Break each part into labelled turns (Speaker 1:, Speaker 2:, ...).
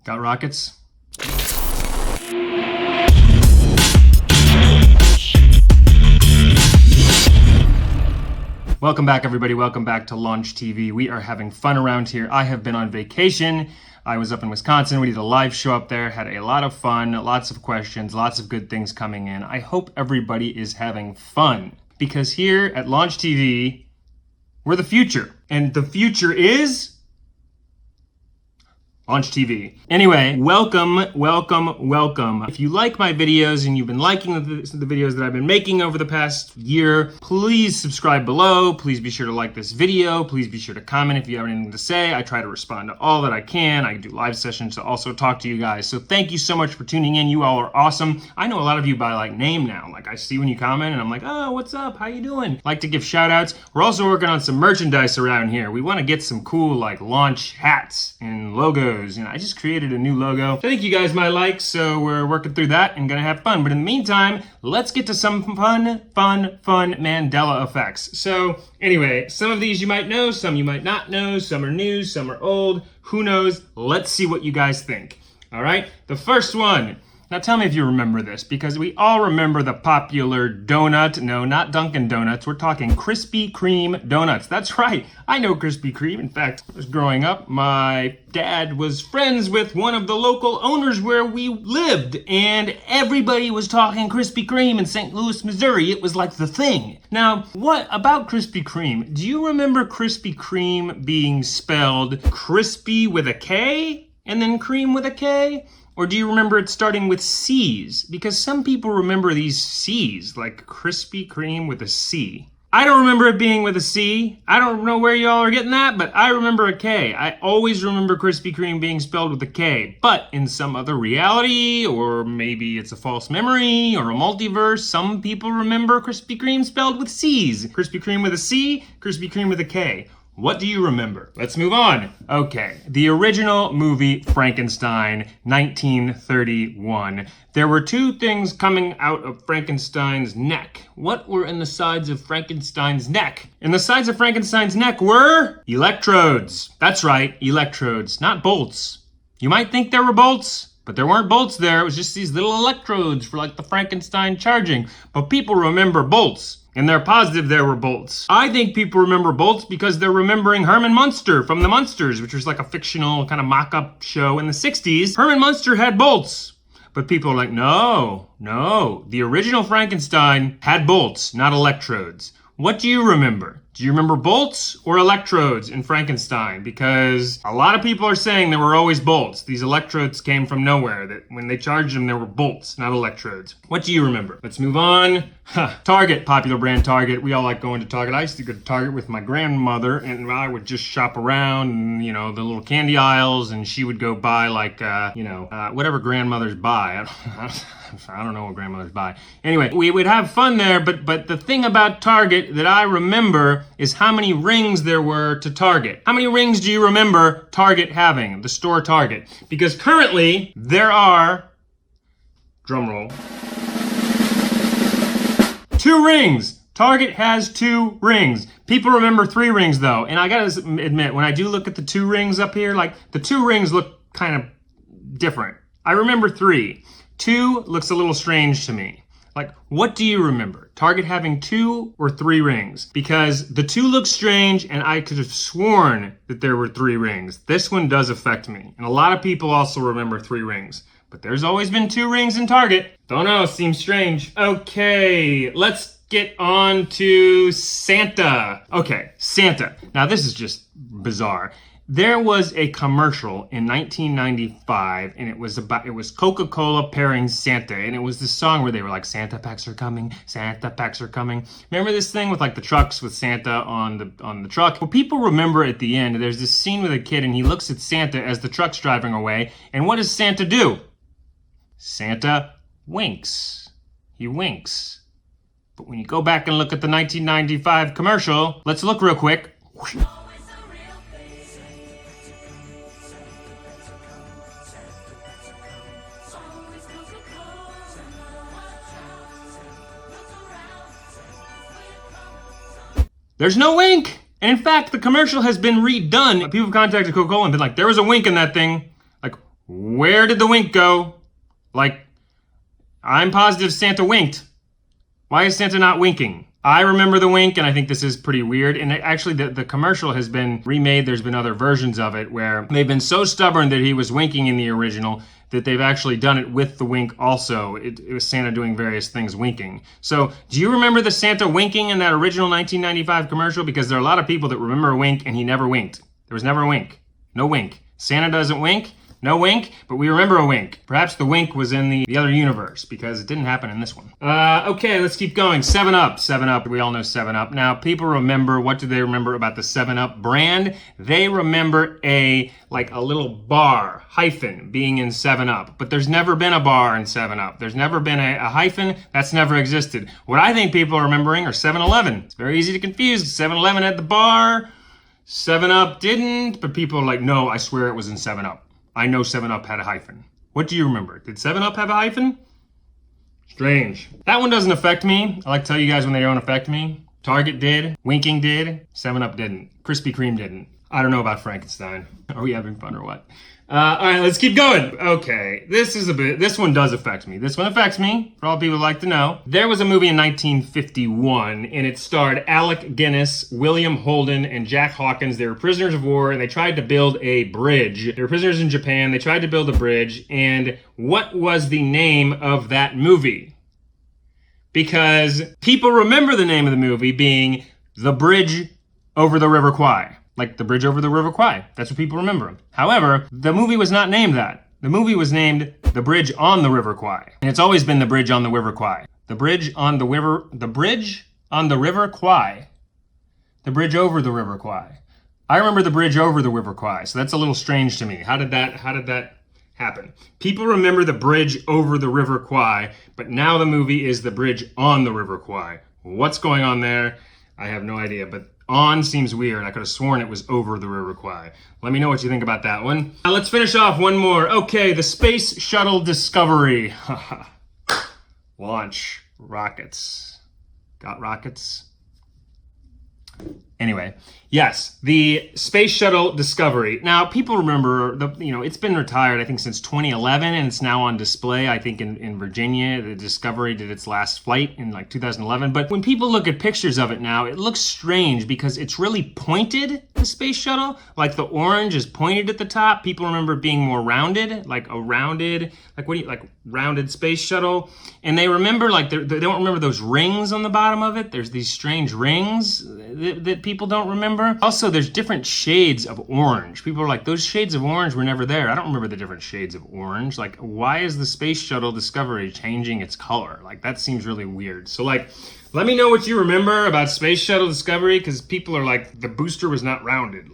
Speaker 1: Got rockets? Welcome back, everybody. Welcome back to Launch TV. We are having fun around here. I have been on vacation. I was up in Wisconsin. We did a live show up there, had a lot of fun, lots of questions, lots of good things coming in. I hope everybody is having fun because here at Launch TV, we're the future. And the future is Launch TV. Anyway, welcome. If you like my videos and you've been liking the videos that I've been making over the past year, please subscribe below. Please be sure to like this video. Please be sure to comment if you have anything to say. I try to respond to all that I can. I do live sessions to also talk to you guys. So thank you so much for tuning in. You all are awesome. I know a lot of you by like name now. Like I see when you comment and I'm like, oh, what's up? How you doing? Like to give shout outs. We're also working on some merchandise around here. We want to get some cool like launch hats and logos. And I just created a new logo I think you guys might like, so we're working through that and gonna have fun. But in the meantime, let's get to some fun Mandela effects. So anyway, some of these you might know, some you might not know, some are new, some are old, who knows? Let's see what you guys think. All right, the first one. Now tell me if you remember this, because we all remember the popular donut. No, not Dunkin' Donuts. We're talking Krispy Kreme donuts. That's right. I know Krispy Kreme. In fact, I was growing up, my dad was friends with one of the local owners where we lived, and everybody was talking Krispy Kreme in St. Louis, Missouri. It was like the thing. Now, what about Krispy Kreme? Do you remember Krispy Kreme being spelled crispy with a K and then cream with a K? Or do you remember it starting with C's? Because some people remember these C's, like Krispy Kreme with a C. I don't remember it being with a C. I don't know where y'all are getting that, but I remember a K. I always remember Krispy Kreme being spelled with a K. But in some other reality, or maybe it's a false memory, or a multiverse, some people remember Krispy Kreme spelled with C's. Krispy Kreme with a C, Krispy Kreme with a K. What do you remember? Let's move on. Okay, the original movie Frankenstein, 1931. There were two things coming out of Frankenstein's neck. What were in the sides of Frankenstein's neck? In the sides of Frankenstein's neck were electrodes. That's right, electrodes, not bolts. You might think there were bolts, but there weren't bolts there. It was just these little electrodes for like the Frankenstein charging. But people remember bolts. And they're positive there were bolts. I think people remember bolts because they're remembering Herman Munster from The Munsters, which was like a fictional kind of mock-up show in the 60s. Herman Munster had bolts. But people are like, no. The original Frankenstein had bolts, not electrodes. What do you remember? Do you remember bolts or electrodes in Frankenstein? Because a lot of people are saying there were always bolts. These electrodes came from nowhere. That when they charged them, there were bolts, not electrodes. What do you remember? Let's move on. Target, popular brand Target. We all like going to Target. I used to go to Target with my grandmother, and I would just shop around, and, you know, the little candy aisles, and she would go buy like, whatever grandmothers buy. I don't know what grandmothers buy. Anyway, we would have fun there, but the thing about Target that I remember is how many rings there were to Target. How many rings do you remember Target having, the store Target? Because currently there are, drumroll, 2 rings. Target has 2 rings. People remember 3 rings though, and I gotta admit, when I do look at the 2 rings up here, like the 2 rings look kind of different. I remember 3. 2 looks a little strange to me. Like, what do you remember? Target having 2 or 3 rings? Because the 2 look strange, and I could have sworn that there were 3 rings. This one does affect me. And a lot of people also remember 3 rings. But there's always been 2 rings in Target. Don't know, seems strange. Okay, let's get on to Santa. Okay, Santa. Now this is just bizarre. There was a commercial in 1995, and it was Coca Cola pairing Santa, and it was this song where they were like, Santa packs are coming, Santa packs are coming. Remember this thing with like the trucks with Santa on the truck? Well, people remember at the end, there's this scene with a kid, and he looks at Santa as the truck's driving away, and what does Santa do? Santa winks. He winks. But when you go back and look at the 1995 commercial, let's look real quick. There's no wink. And in fact, the commercial has been redone. People have contacted Coca Cola and been like, there was a wink in that thing. Like, Where did the wink go? Like, I'm positive Santa winked. Why is Santa not winking? I remember the wink, and I think this is pretty weird. And actually, the commercial has been remade. There's been other versions of it where they've been so stubborn that he was winking in the original that they've actually done it with the wink also. It was Santa doing various things winking. So do you remember the Santa winking in that original 1995 commercial? Because there are a lot of people that remember a wink, and he never winked. There was never a wink. No wink. Santa doesn't wink. No wink, but we remember a wink. Perhaps the wink was in the other universe because it didn't happen in this one. Okay, let's keep going. 7-Up. 7-Up, we all know 7-Up. Now, people remember, what do they remember about the 7-Up brand? They remember a little bar, hyphen, being in 7-Up. But there's never been a bar in 7-Up. There's never been a hyphen. That's never existed. What I think people are remembering are 7-Eleven. It's very easy to confuse. 7-Eleven had the bar. 7-Up didn't, but people are like, no, I swear it was in 7-Up. I know 7-Up had a hyphen. What do you remember? Did 7-Up have a hyphen? Strange. That one doesn't affect me. I like to tell you guys when they don't affect me. Target did. Winking did. 7-Up didn't. Krispy Kreme didn't. I don't know about Frankenstein. Are we having fun or what? All right, let's keep going. Okay, this one does affect me. This one affects me, for all people who like to know. There was a movie in 1951, and it starred Alec Guinness, William Holden, and Jack Hawkins. They were prisoners of war, and they tried to build a bridge. They were prisoners in Japan. They tried to build a bridge, and what was the name of that movie? Because people remember the name of the movie being The Bridge Over the River Kwai. Like the bridge over the River Kwai. That's what people remember. However, the movie was not named that. The movie was named The Bridge on the River Kwai. And it's always been The Bridge on the River Kwai. The bridge on the river Kwai. The bridge over the River Kwai. I remember the bridge over the River Kwai, so that's a little strange to me. How did that happen? People remember the bridge over the River Kwai, but now the movie is The Bridge on the River Kwai. What's going on there? I have no idea, but on seems weird. I could have sworn it was over the River Kwai. Let me know what you think about that one. Now let's finish off one more. Okay, the Space Shuttle Discovery. Launch rockets. Got rockets? Anyway, yes, the Space Shuttle Discovery. Now, people remember, it's been retired, I think, since 2011, and it's now on display, I think, in Virginia. The Discovery did its last flight in, 2011. But when people look at pictures of it now, it looks strange because it's really pointed, the Space Shuttle. Like, the orange is pointed at the top. People remember it being more rounded, like a rounded, rounded Space Shuttle. And they remember, they don't remember those rings on the bottom of it. There's these strange rings that people don't remember. Also, there's different shades of orange. People are like, those shades of orange were never there. I don't remember the different shades of orange. Like, why is the Space Shuttle Discovery changing its color? Like, that seems really weird. So, let me know what you remember about Space Shuttle Discovery, because people are like, the booster was not rounded.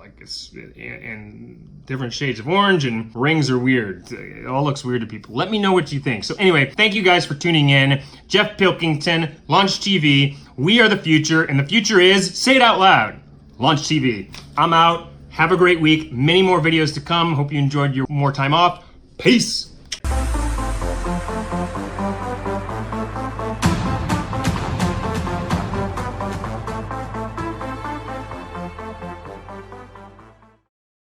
Speaker 1: And different shades of orange and rings are weird. It all looks weird to people. Let me know what you think. So anyway, thank you guys for tuning in. Jeff Pilkington, Launch TV. We are the future, and the future is, say it out loud, Launch TV. I'm out. Have a great week. Many more videos to come. Hope you enjoyed your more time off. Peace.